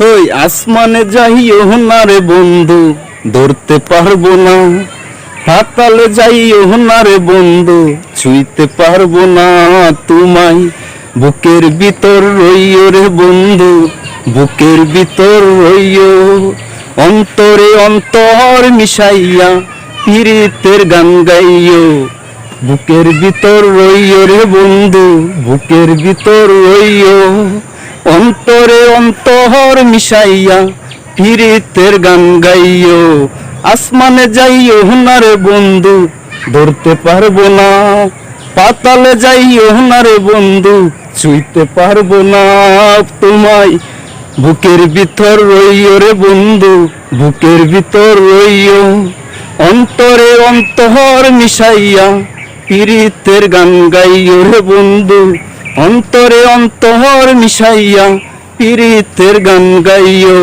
ওই আসমানে যাইও না রে বন্ধু, ধরতে পারবো না। পাতালে যাইও না রে বন্ধু, ছুঁইতে পারবো না তোমায়। বুকের ভিতর রইও রে বন্ধু, বুকের ভিতর রইও। অন্তরে অন্তর মিশাইয়া পীড়িতের গান গাইও। বুকের ভিতর রইও রে বন্ধু, বুকের ভিতর রইও। অন্তরে অন্তর মিশাইয়া পীড়িতের গান গাইও। আসমানে যাইও না রে বন্ধু, ধরতে পারবো না। পাতালে যাইও না রে বন্ধু, ছুঁইতে পারবো না তোমায়। বুকের ভিতর রইও রে বন্ধু, বুকের ভিতর রইও। অন্তরে অন্তর মিশাইয়া পীড়িতের গান গাইও রে বন্ধু। অন্তরে অন্তর মিশাইয়া পীড়িতের গান গাইও।